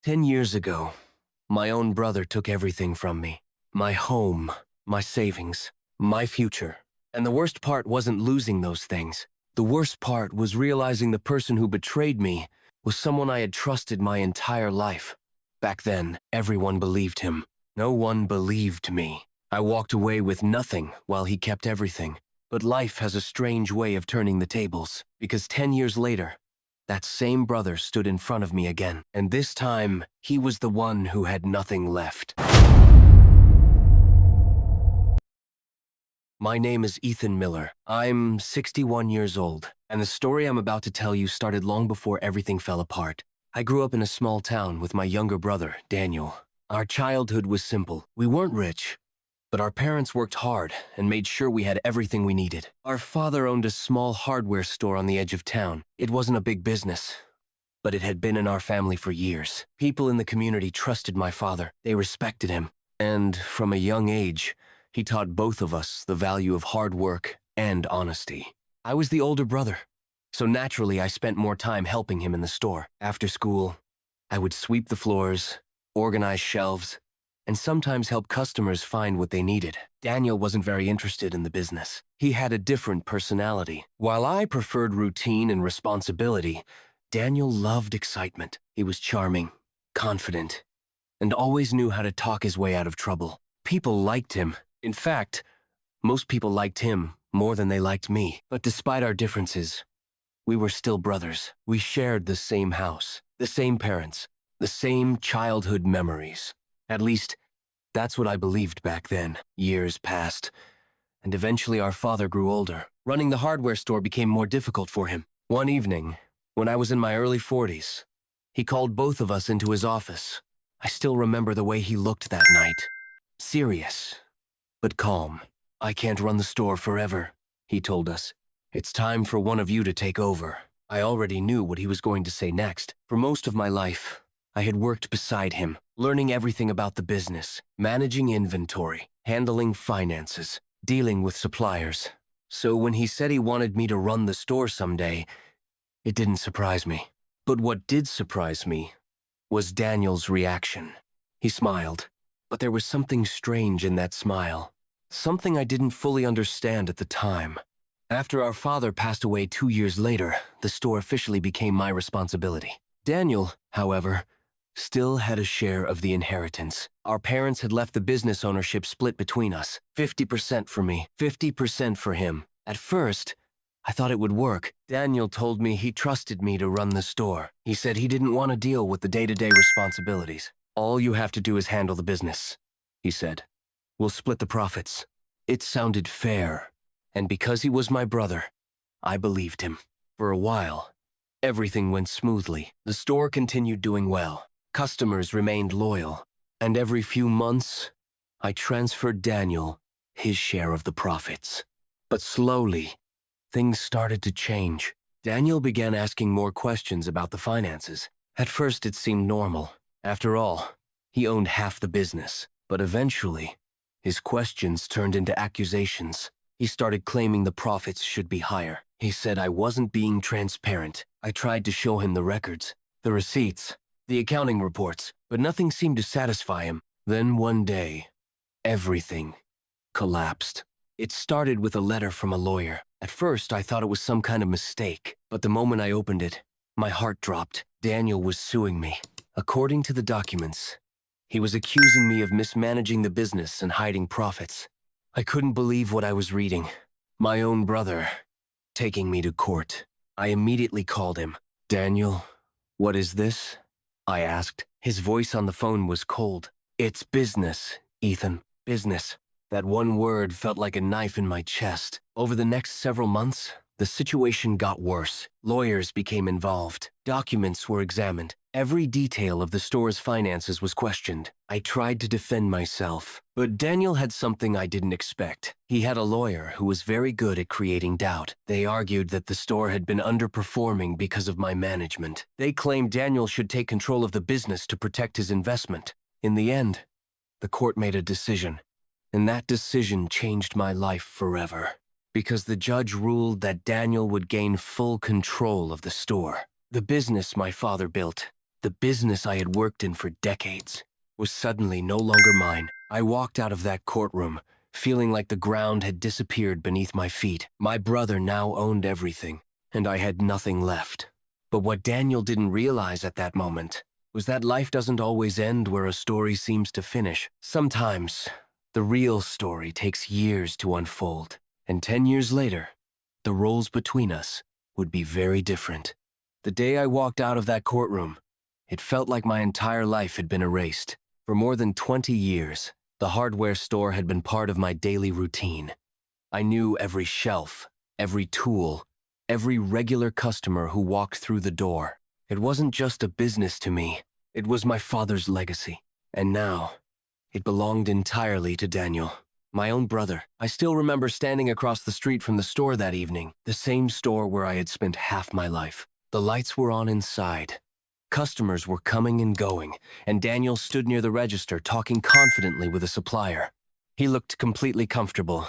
10 years ago, my own brother took everything from me. My home, my savings, my future. And the worst part wasn't losing those things. The worst part was realizing the person who betrayed me was someone I had trusted my entire life. Back then, everyone believed him. No one believed me. I walked away with nothing while he kept everything. But life has a strange way of turning the tables, because 10 years later, that same brother stood in front of me again, and this time, he was the one who had nothing left. My name is Ethan Miller. I'm 61 years old, and the story I'm about to tell you started long before everything fell apart. I grew up in a small town with my younger brother, Daniel. Our childhood was simple. We weren't rich, but our parents worked hard and made sure we had everything we needed. Our father owned a small hardware store on the edge of town. It wasn't a big business, but it had been in our family for years. People in the community trusted my father. They respected him. And from a young age, he taught both of us the value of hard work and honesty. I was the older brother, so naturally I spent more time helping him in the store. After school, I would sweep the floors, organize shelves, and sometimes help customers find what they needed. Daniel wasn't very interested in the business. He had a different personality. While I preferred routine and responsibility, Daniel loved excitement. He was charming, confident, and always knew how to talk his way out of trouble. People liked him. In fact, most people liked him more than they liked me. But despite our differences, we were still brothers. We shared the same house, the same parents, the same childhood memories. At least, that's what I believed back then. Years passed, and eventually our father grew older. Running the hardware store became more difficult for him. One evening, when I was in my early 40s, he called both of us into his office. I still remember the way he looked that night. Serious, but calm. "I can't run the store forever," he told us. "It's time for one of you to take over." I already knew what he was going to say next. For most of my life, I had worked beside him, learning everything about the business, managing inventory, handling finances, dealing with suppliers. So when he said he wanted me to run the store someday, it didn't surprise me. But what did surprise me was Daniel's reaction. He smiled, but there was something strange in that smile. Something I didn't fully understand at the time. After our father passed away 2 years later, the store officially became my responsibility. Daniel, however, still had a share of the inheritance. Our parents had left the business ownership split between us. 50% for me, 50% for him. At first, I thought it would work. Daniel told me he trusted me to run the store. He said he didn't want to deal with the day-to-day responsibilities. "All you have to do is handle the business," he said. "We'll split the profits." It sounded fair, and because he was my brother, I believed him. For a while, everything went smoothly. The store continued doing well. Customers remained loyal, and every few months, I transferred Daniel his share of the profits. But slowly, things started to change. Daniel began asking more questions about the finances. At first, it seemed normal. After all, he owned half the business. But eventually, his questions turned into accusations. He started claiming the profits should be higher. He said I wasn't being transparent. I tried to show him the records, the receipts, the accounting reports, but nothing seemed to satisfy him. Then one day, everything collapsed. It started with a letter from a lawyer. At first, I thought it was some kind of mistake, but the moment I opened it, my heart dropped. Daniel was suing me. According to the documents, he was accusing me of mismanaging the business and hiding profits. I couldn't believe what I was reading. My own brother taking me to court. I immediately called him. "Daniel, what is this?" I asked. His voice on the phone was cold. "It's business, Ethan. Business." That one word felt like a knife in my chest. Over the next several months, the situation got worse. Lawyers became involved. Documents were examined. Every detail of the store's finances was questioned. I tried to defend myself, but Daniel had something I didn't expect. He had a lawyer who was very good at creating doubt. They argued that the store had been underperforming because of my management. They claimed Daniel should take control of the business to protect his investment. In the end, the court made a decision, and that decision changed my life forever. Because the judge ruled that Daniel would gain full control of the store. The business my father built The business I had worked in for decades was suddenly no longer mine. I walked out of that courtroom, feeling like the ground had disappeared beneath my feet. My brother now owned everything, and I had nothing left. But what Daniel didn't realize at that moment was that life doesn't always end where a story seems to finish. Sometimes, the real story takes years to unfold, and 10 years later, the roles between us would be very different. The day I walked out of that courtroom, it felt like my entire life had been erased. For more than 20 years, the hardware store had been part of my daily routine. I knew every shelf, every tool, every regular customer who walked through the door. It wasn't just a business to me, it was my father's legacy. And now, it belonged entirely to Daniel, my own brother. I still remember standing across the street from the store that evening, the same store where I had spent half my life. The lights were on inside. Customers were coming and going, and Daniel stood near the register talking confidently with a supplier. He looked completely comfortable,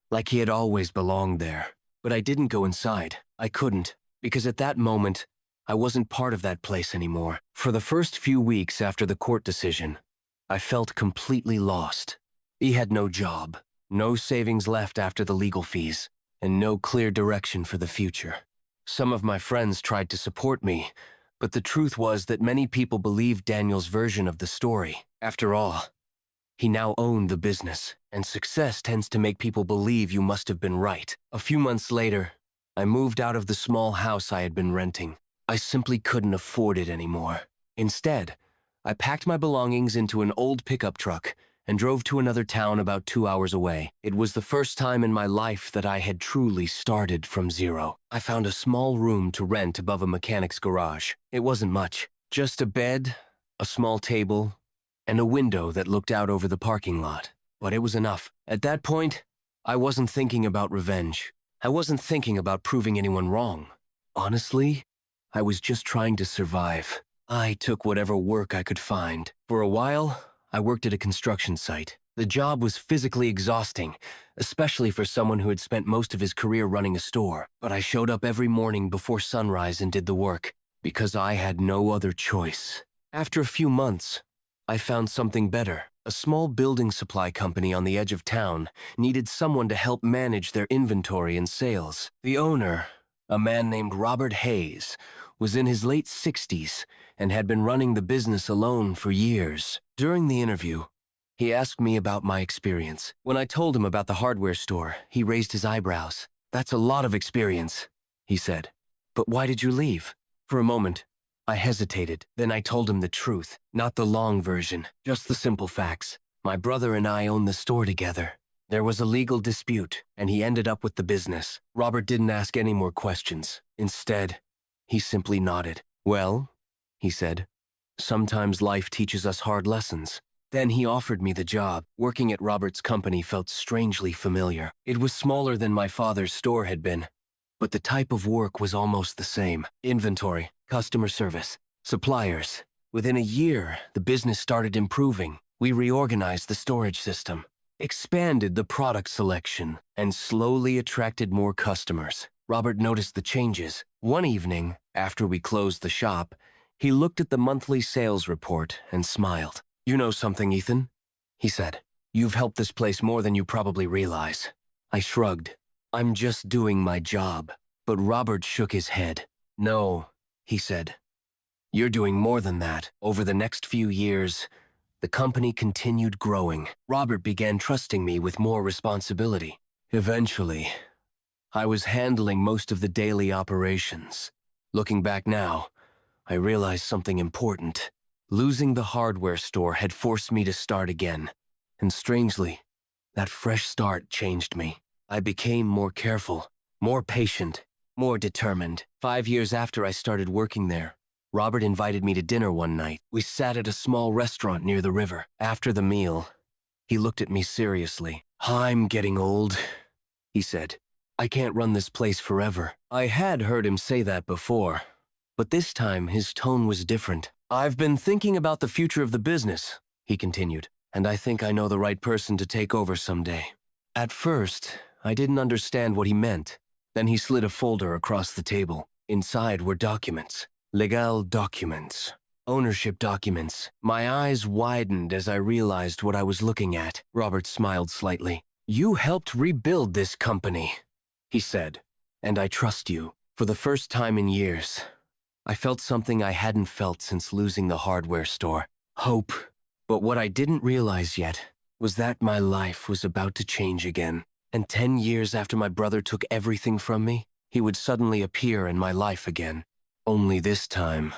like he had always belonged there. But I didn't go inside. I couldn't, because at that moment, I wasn't part of that place anymore. For the first few weeks after the court decision, I felt completely lost. He had no job, no savings left after the legal fees, and no clear direction for the future. Some of my friends tried to support me, but the truth was that many people believed Daniel's version of the story. After all, he now owned the business, and success tends to make people believe you must have been right. A few months later, I moved out of the small house I had been renting. I simply couldn't afford it anymore. Instead, I packed my belongings into an old pickup truck and drove to another town about 2 hours away. It was the first time in my life that I had truly started from zero. I found a small room to rent above a mechanic's garage. It wasn't much, just a bed, a small table, and a window that looked out over the parking lot. But it was enough. At that point, I wasn't thinking about revenge. I wasn't thinking about proving anyone wrong. Honestly, I was just trying to survive. I took whatever work I could find. For a while, I worked at a construction site. The job was physically exhausting, especially for someone who had spent most of his career running a store. But I showed up every morning before sunrise and did the work, because I had no other choice. After a few months, I found something better. A small building supply company on the edge of town needed someone to help manage their inventory and sales. The owner, a man named Robert Hayes, was in his late 60s and had been running the business alone for years. During the interview, he asked me about my experience. When I told him about the hardware store, he raised his eyebrows. "That's a lot of experience," he said. "But why did you leave?" For a moment, I hesitated. Then I told him the truth, not the long version, just the simple facts. My brother and I owned the store together. There was a legal dispute, and he ended up with the business. Robert didn't ask any more questions. Instead, he simply nodded. "Well," he said, "sometimes life teaches us hard lessons." Then he offered me the job. Working at Robert's company felt strangely familiar. It was smaller than my father's store had been, but the type of work was almost the same. Inventory, customer service, suppliers. Within a year, the business started improving. We reorganized the storage system, expanded the product selection, and slowly attracted more customers. Robert noticed the changes. One evening, after we closed the shop, he looked at the monthly sales report and smiled. "You know something, Ethan?" he said. "You've helped this place more than you probably realize." I shrugged. "I'm just doing my job." But Robert shook his head. "No," he said. "You're doing more than that." Over the next few years, the company continued growing. Robert began trusting me with more responsibility. Eventually, I was handling most of the daily operations. Looking back now, I realized something important. Losing the hardware store had forced me to start again. And strangely, that fresh start changed me. I became more careful, more patient, more determined. 5 years after I started working there, Robert invited me to dinner one night. We sat at a small restaurant near the river. After the meal, he looked at me seriously. "I'm getting old," he said. "I can't run this place forever." I had heard him say that before, but this time his tone was different. "I've been thinking about the future of the business," he continued, "and I think I know the right person to take over someday." At first, I didn't understand what he meant. Then he slid a folder across the table. Inside were documents. Legal documents. Ownership documents. My eyes widened as I realized what I was looking at. Robert smiled slightly. You helped rebuild this company, he said, and I trust you. For the first time in years, I felt something I hadn't felt since losing the hardware store. Hope. But what I didn't realize yet was that my life was about to change again. And 10 years after my brother took everything from me, he would suddenly appear in my life again. Only this time,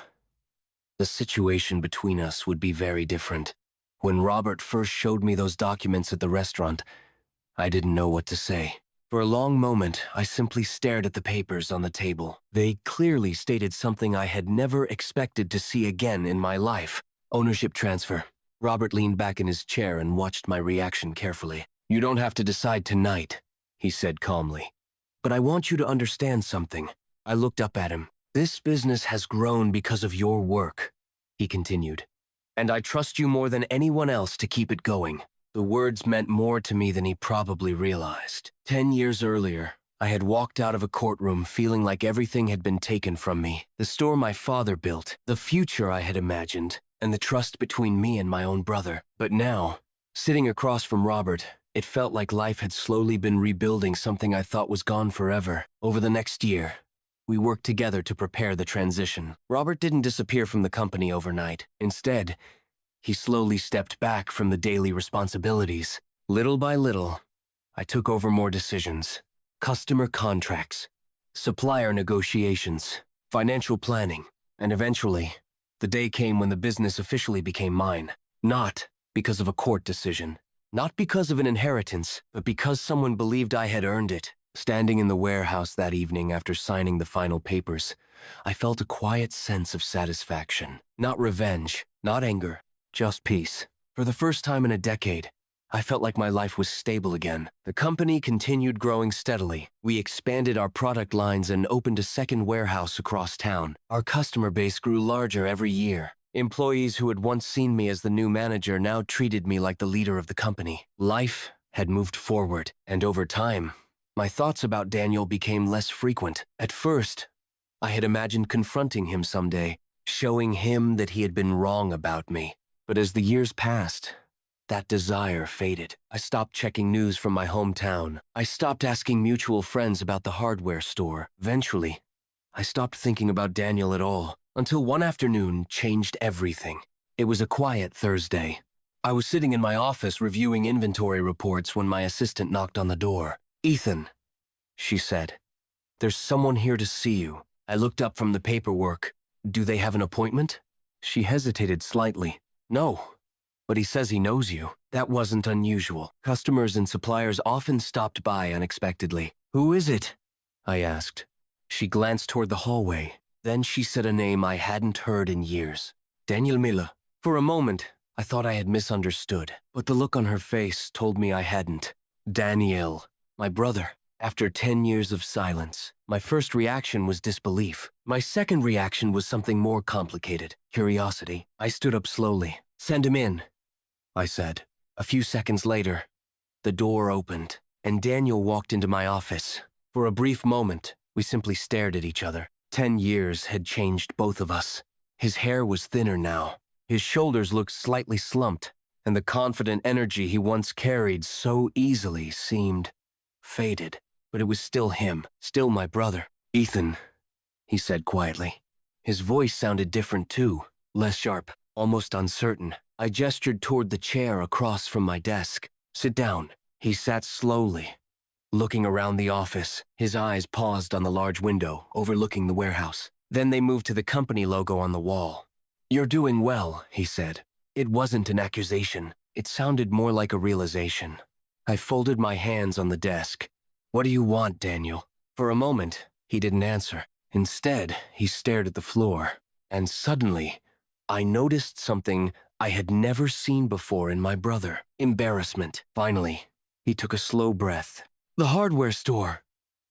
the situation between us would be very different. When Robert first showed me those documents at the restaurant, I didn't know what to say. For a long moment, I simply stared at the papers on the table. They clearly stated something I had never expected to see again in my life. Ownership transfer. Robert leaned back in his chair and watched my reaction carefully. You don't have to decide tonight, he said calmly. But I want you to understand something. I looked up at him. This business has grown because of your work, he continued. And I trust you more than anyone else to keep it going. The words meant more to me than he probably realized. 10 years earlier, I had walked out of a courtroom feeling like everything had been taken from me. The store my father built, the future I had imagined, and the trust between me and my own brother. But now, sitting across from Robert, it felt like life had slowly been rebuilding something I thought was gone forever. Over the next year, we worked together to prepare the transition. Robert didn't disappear from the company overnight. Instead, he slowly stepped back from the daily responsibilities. Little by little, I took over more decisions. Customer contracts, supplier negotiations, financial planning, and eventually, the day came when the business officially became mine. Not because of a court decision, not because of an inheritance, but because someone believed I had earned it. Standing in the warehouse that evening after signing the final papers, I felt a quiet sense of satisfaction. Not revenge, not anger, just peace. For the first time in a decade, I felt like my life was stable again. The company continued growing steadily. We expanded our product lines and opened a second warehouse across town. Our customer base grew larger every year. Employees who had once seen me as the new manager now treated me like the leader of the company. Life had moved forward, and over time, my thoughts about Daniel became less frequent. At first, I had imagined confronting him someday, showing him that he had been wrong about me. But as the years passed, that desire faded. I stopped checking news from my hometown. I stopped asking mutual friends about the hardware store. Eventually, I stopped thinking about Daniel at all, until one afternoon changed everything. It was a quiet Thursday. I was sitting in my office reviewing inventory reports when my assistant knocked on the door. Ethan, she said, there's someone here to see you. I looked up from the paperwork. Do they have an appointment? She hesitated slightly. No, but he says he knows you. That wasn't unusual. Customers and suppliers often stopped by unexpectedly. Who is it? I asked. She glanced toward the hallway. Then she said a name I hadn't heard in years. Daniel Miller. For a moment, I thought I had misunderstood, but the look on her face told me I hadn't. Daniel, my brother. After 10 years of silence, my first reaction was disbelief. My second reaction was something more complicated, curiosity. I stood up slowly. Send him in, I said. A few seconds later, the door opened, and Daniel walked into my office. For a brief moment, we simply stared at each other. 10 years had changed both of us. His hair was thinner now. His shoulders looked slightly slumped, and the confident energy he once carried so easily seemed faded. But it was still him, still my brother. Ethan, he said quietly. His voice sounded different too, less sharp, almost uncertain. I gestured toward the chair across from my desk. Sit down. He sat slowly, looking around the office. His eyes paused on the large window overlooking the warehouse. Then they moved to the company logo on the wall. You're doing well, he said. It wasn't an accusation. It sounded more like a realization. I folded my hands on the desk. What do you want, Daniel? For a moment, he didn't answer. Instead, he stared at the floor. And suddenly, I noticed something I had never seen before in my brother. Embarrassment. Finally, he took a slow breath. The hardware store,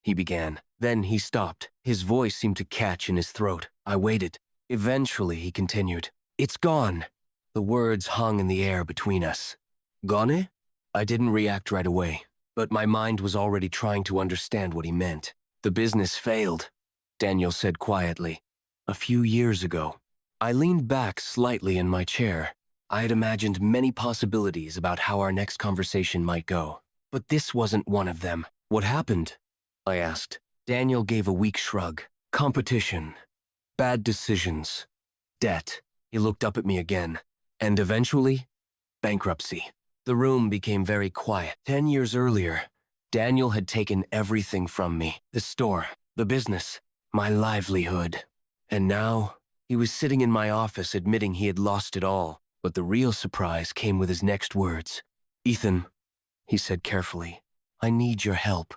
he began. Then he stopped. His voice seemed to catch in his throat. I waited. Eventually, he continued. It's gone. The words hung in the air between us. Gone? I didn't react right away, but my mind was already trying to understand what he meant. The business failed, Daniel said quietly. A few years ago. I leaned back slightly in my chair. I had imagined many possibilities about how our next conversation might go, but this wasn't one of them. What happened? I asked. Daniel gave a weak shrug. Competition. Bad decisions. Debt. He looked up at me again. And eventually, bankruptcy. The room became very quiet. 10 years earlier, Daniel had taken everything from me. The store, the business, my livelihood. And now, he was sitting in my office admitting he had lost it all. But the real surprise came with his next words. "Ethan," he said carefully, "I need your help."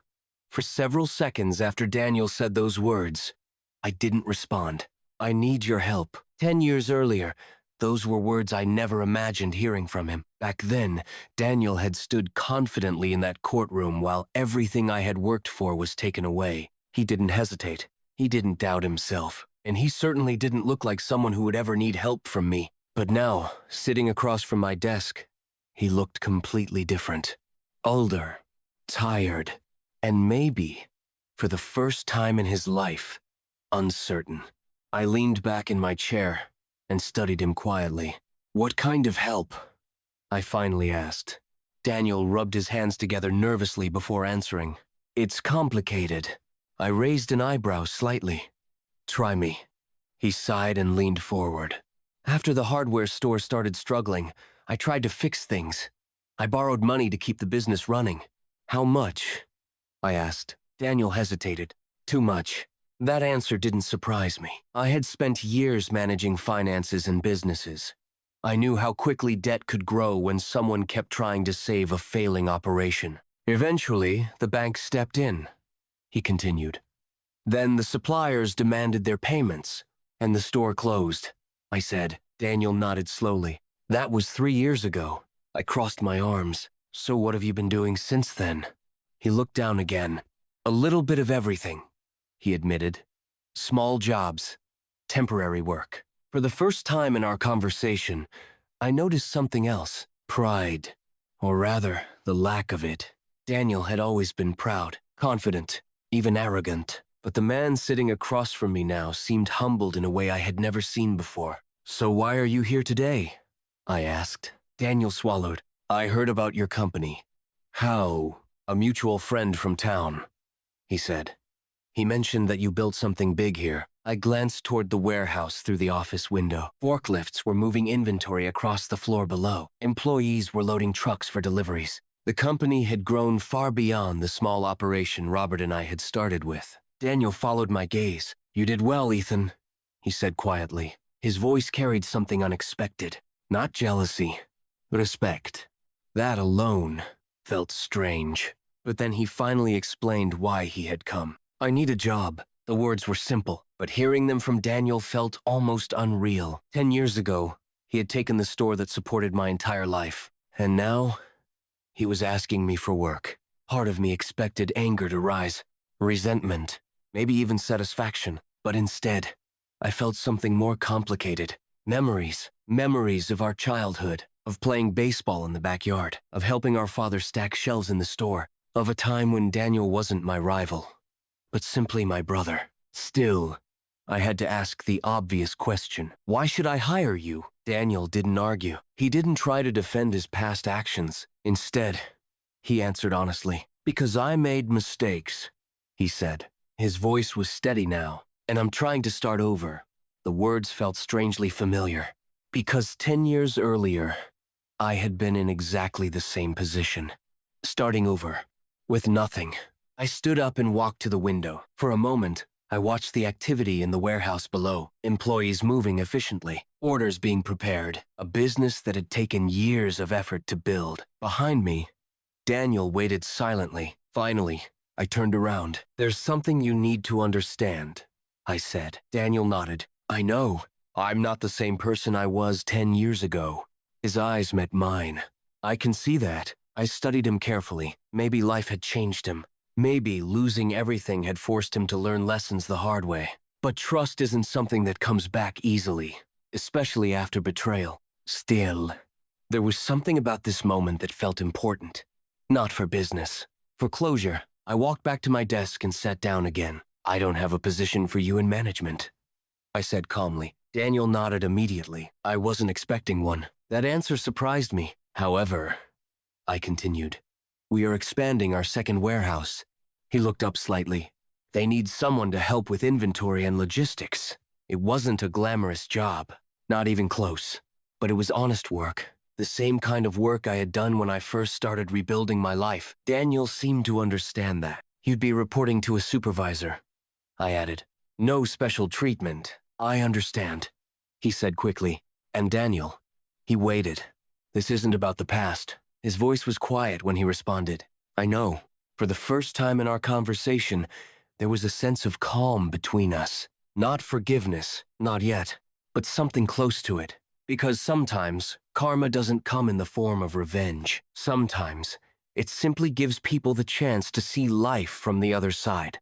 For several seconds after Daniel said those words, I didn't respond. I need your help. 10 years earlier, those were words I never imagined hearing from him. Back then, Daniel had stood confidently in that courtroom while everything I had worked for was taken away. He didn't hesitate. He didn't doubt himself. And he certainly didn't look like someone who would ever need help from me. But now, sitting across from my desk, he looked completely different. Older, tired, and maybe, for the first time in his life, uncertain. I leaned back in my chair and studied him quietly. "What kind of help?" I finally asked. Daniel rubbed his hands together nervously before answering. "It's complicated." I raised an eyebrow slightly. "Try me." He sighed and leaned forward. "After the hardware store started struggling, I tried to fix things. I borrowed money to keep the business running." "How much?" I asked. Daniel hesitated. "Too much." That answer didn't surprise me. I had spent years managing finances and businesses. I knew how quickly debt could grow when someone kept trying to save a failing operation. "Eventually, the bank stepped in," he continued. "Then the suppliers demanded their payments, and the store closed," I said. Daniel nodded slowly. "That was 3 years ago." I crossed my arms. "So what have you been doing since then?" He looked down again. "A little bit of everything," he admitted. "Small jobs, temporary work." For the first time in our conversation, I noticed something else. Pride. Or rather, the lack of it. Daniel had always been proud, confident, even arrogant. But the man sitting across from me now seemed humbled in a way I had never seen before. "So why are you here today?" I asked. Daniel swallowed. "I heard about your company." "How?" "A mutual friend from town," he said. "He mentioned that you built something big here." I glanced toward the warehouse through the office window. Forklifts were moving inventory across the floor below. Employees were loading trucks for deliveries. The company had grown far beyond the small operation Robert and I had started with. Daniel followed my gaze. "You did well, Ethan," he said quietly. His voice carried something unexpected. Not jealousy, respect. That alone felt strange. But then he finally explained why he had come. "I need a job." The words were simple, but hearing them from Daniel felt almost unreal. 10 years ago, he had taken the store that supported my entire life. And now, he was asking me for work. Part of me expected anger to rise, resentment, maybe even satisfaction. But instead, I felt something more complicated. Memories of our childhood, of playing baseball in the backyard, of helping our father stack shelves in the store, of a time when Daniel wasn't my rival, but simply my brother. Still, I had to ask the obvious question. "Why should I hire you?" Daniel didn't argue. He didn't try to defend his past actions. Instead, he answered honestly. "Because I made mistakes," he said. His voice was steady now, and I'm trying to start over. The words felt strangely familiar. Because 10 years earlier, I had been in exactly the same position. Starting over, with nothing. I stood up and walked to the window. For a moment, I watched the activity in the warehouse below. Employees moving efficiently, orders being prepared, a business that had taken years of effort to build. Behind me, Daniel waited silently. Finally, I turned around. "There's something you need to understand," I said. Daniel nodded. "I know. I'm not the same person I was 10 years ago." His eyes met mine. "I can see that." I studied him carefully. Maybe life had changed him. Maybe losing everything had forced him to learn lessons the hard way. But trust isn't something that comes back easily, especially after betrayal. Still, there was something about this moment that felt important. Not for business. For closure, I walked back to my desk and sat down again. "I don't have a position for you in management," I said calmly. Daniel nodded immediately. I wasn't expecting one. That answer surprised me. However, I continued, we are expanding our second warehouse. He looked up slightly. They need someone to help with inventory and logistics. It wasn't a glamorous job, not even close. But it was honest work, the same kind of work I had done when I first started rebuilding my life. Daniel seemed to understand that. You'd be reporting to a supervisor, I added. No special treatment. I understand, he said quickly. And Daniel, he waited. This isn't about the past. His voice was quiet when he responded. I know. For the first time in our conversation, there was a sense of calm between us. Not forgiveness, not yet, but something close to it. Because sometimes, karma doesn't come in the form of revenge. Sometimes, it simply gives people the chance to see life from the other side.